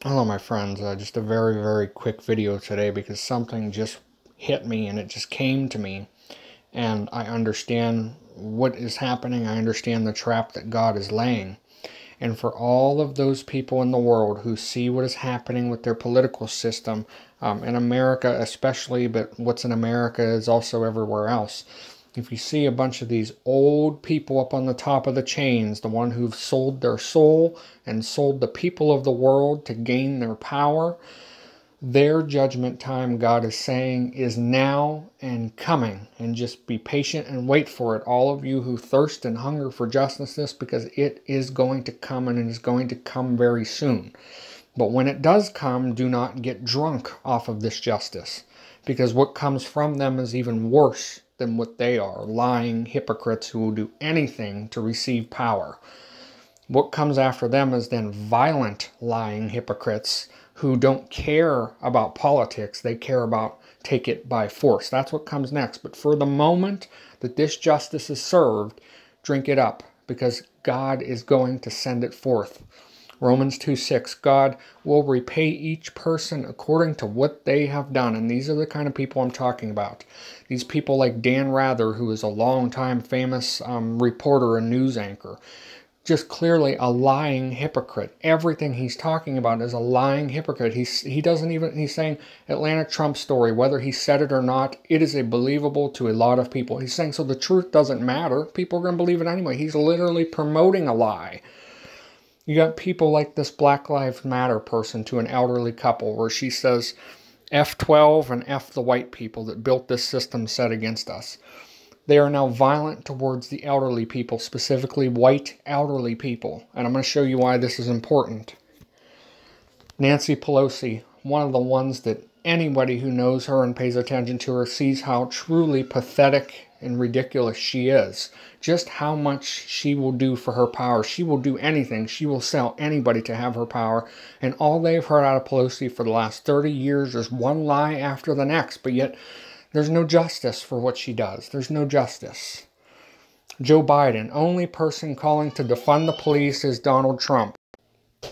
Hello, my friends. Just a very, very quick video today because something just hit me and it just came to me. And I understand what is happening. I understand the trap that God is laying. And for all of those people in the world who see what is happening with their political system, in America especially, but what's in America is also everywhere else. If you see a bunch of these old people up on the top of the chains, the one who've sold their soul and sold the people of the world to gain their power, their judgment time, God is saying, is now and coming. And just be patient and wait for it, all of you who thirst and hunger for justice, because it is going to come, and it is going to come very soon. But when it does come, do not get drunk off of this justice, because what comes from them is even worse than what they are, lying hypocrites who will do anything to receive power. What comes after them is then violent lying hypocrites who don't care about politics. They care about take it by force. That's what comes next. But for the moment that this justice is served, drink it up, because God is going to send it forth. Romans 2:6, God will repay each person according to what they have done. And these are the kind of people I'm talking about. These people like Dan Rather, who is a long-time famous reporter and news anchor. Just clearly a lying hypocrite. Everything he's talking about is a lying hypocrite. He's saying Atlanta Trump story, whether he said it or not, it is a believable to a lot of people. He's saying, so the truth doesn't matter. People are going to believe it anyway. He's literally promoting a lie. You got people like this Black Lives Matter person to an elderly couple where she says, F12 and F the white people that built this system set against us. They are now violent towards the elderly people, specifically white elderly people. And I'm going to show you why this is important. Nancy Pelosi, one of the ones that anybody who knows her and pays attention to her sees how truly pathetic and ridiculous she is. Just how much she will do for her power. She will do anything. She will sell anybody to have her power. And all they've heard out of Pelosi for the last 30 years is one lie after the next. But yet, there's no justice for what she does. There's no justice. Joe Biden, only person calling to defund the police is Donald Trump.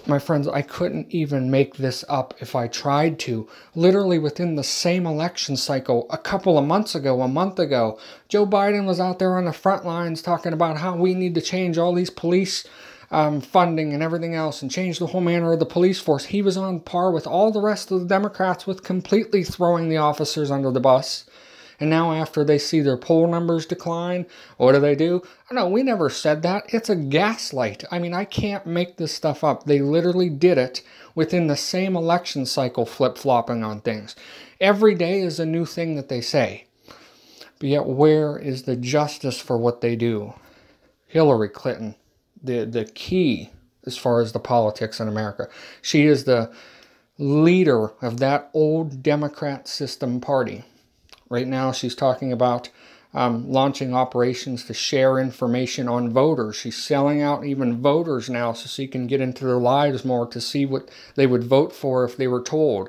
My friends, I couldn't even make this up if I tried to. Literally within the same election cycle, a couple of months ago, a month ago, Joe Biden was out there on the front lines talking about how we need to change all these police funding and everything else and change the whole manner of the police force. He was on par with all the rest of the Democrats with completely throwing the officers under the bus. And now after they see their poll numbers decline, what do? Oh, no, we never said that. It's a gaslight. I mean, I can't make this stuff up. They literally did it within the same election cycle, flip-flopping on things. Every day is a new thing that they say. But yet, where is the justice for what they do? Hillary Clinton, the key as far as the politics in America. She is the leader of that old Democrat system party. Right now, she's talking about launching operations to share information on voters. She's selling out even voters now so she can get into their lives more to see what they would vote for if they were told.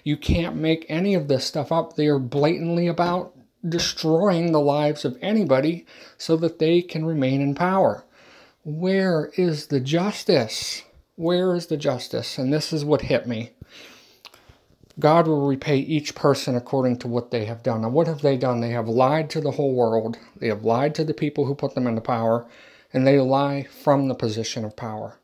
You can't make any of this stuff up. They are blatantly about destroying the lives of anybody so that they can remain in power. Where is the justice? Where is the justice? And this is what hit me. God will repay each person according to what they have done. Now, what have they done? They have lied to the whole world. They have lied to the people who put them into power, and they lie from the position of power.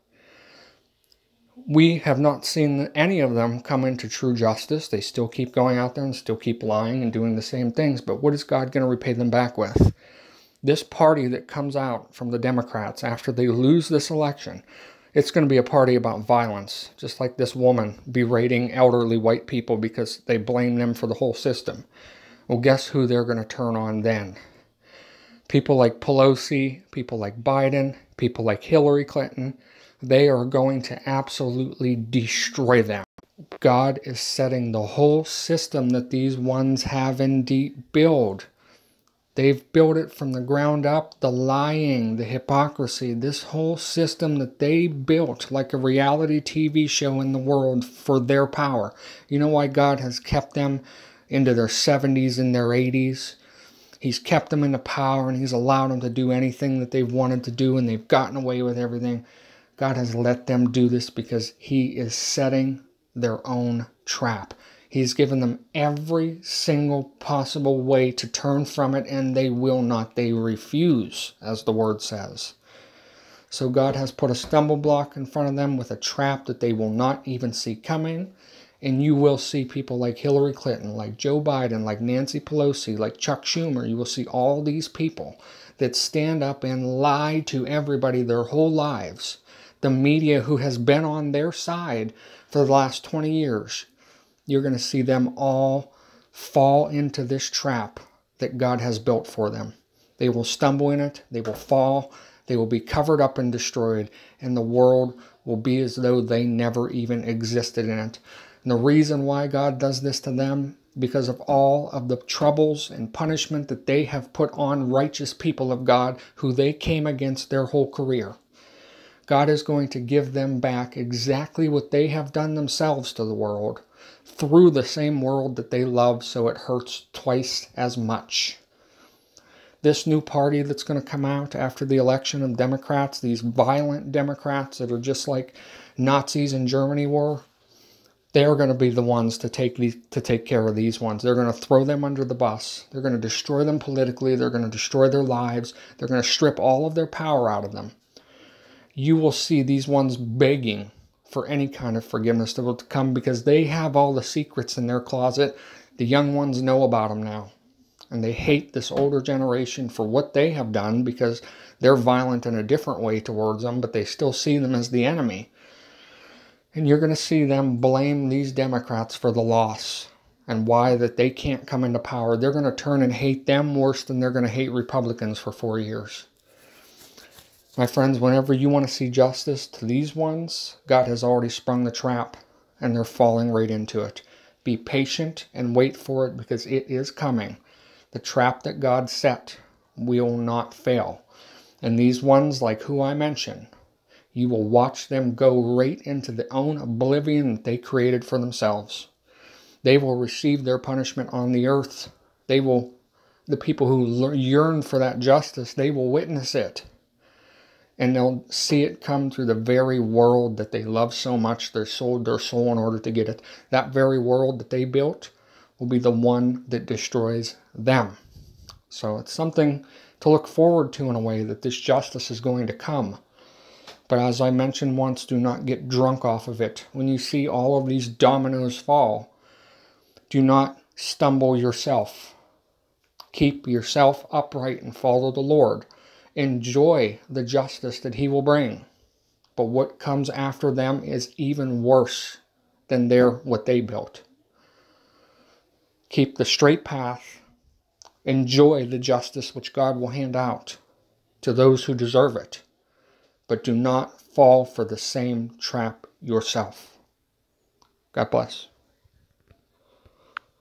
We have not seen any of them come into true justice. They still keep going out there and still keep lying and doing the same things. But what is God going to repay them back with? This party that comes out from the Democrats after they lose this election, it's going to be a party about violence, just like this woman berating elderly white people because they blame them for the whole system. Well, guess who they're going to turn on then? People like Pelosi, people like Biden, people like Hillary Clinton, they are going to absolutely destroy them. God is setting the whole system that these ones have indeed built. They've built it from the ground up, the lying, the hypocrisy, this whole system that they built like a reality TV show in the world for their power. You know why God has kept them into their 70s and their 80s? He's kept them into power and He's allowed them to do anything that they've wanted to do, and they've gotten away with everything. God has let them do this because He is setting their own trap. He's given them every single possible way to turn from it, and they will not. They refuse, as the word says. So God has put a stumble block in front of them with a trap that they will not even see coming. And you will see people like Hillary Clinton, like Joe Biden, like Nancy Pelosi, like Chuck Schumer. You will see all these people that stand up and lie to everybody their whole lives. The media who has been on their side for the last 20 years. You're going to see them all fall into this trap that God has built for them. They will stumble in it. They will fall. They will be covered up and destroyed. And the world will be as though they never even existed in it. And the reason why God does this to them, because of all of the troubles and punishment that they have put on righteous people of God who they came against their whole career. God is going to give them back exactly what they have done themselves to the world through the same world that they love, so it hurts twice as much. This new party that's going to come out after the election of Democrats, these violent Democrats that are just like Nazis in Germany were, they're going to be the ones to take care of these ones. They're going to throw them under the bus. They're going to destroy them politically. They're going to destroy their lives. They're going to strip all of their power out of them. You will see these ones begging for any kind of forgiveness to come because they have all the secrets in their closet. The young ones know about them now. And they hate this older generation for what they have done because they're violent in a different way towards them, but they still see them as the enemy. And you're going to see them blame these Democrats for the loss and why that they can't come into power. They're going to turn and hate them worse than they're going to hate Republicans for 4 years. My friends, whenever you want to see justice to these ones, God has already sprung the trap, and they're falling right into it. Be patient and wait for it, because it is coming. The trap that God set will not fail. And these ones, like who I mentioned, you will watch them go right into their own oblivion that they created for themselves. They will receive their punishment on the earth. The people who yearn for that justice, they will witness it. And they'll see it come through the very world that they love so much. They sold their soul in order to get it. That very world that they built will be the one that destroys them. So it's something to look forward to in a way, that this justice is going to come. But as I mentioned once, do not get drunk off of it. When you see all of these dominoes fall, do not stumble yourself. Keep yourself upright and follow the Lord. Enjoy the justice that He will bring. But what comes after them is even worse than what they built. Keep the straight path. Enjoy the justice which God will hand out to those who deserve it. But do not fall for the same trap yourself. God bless.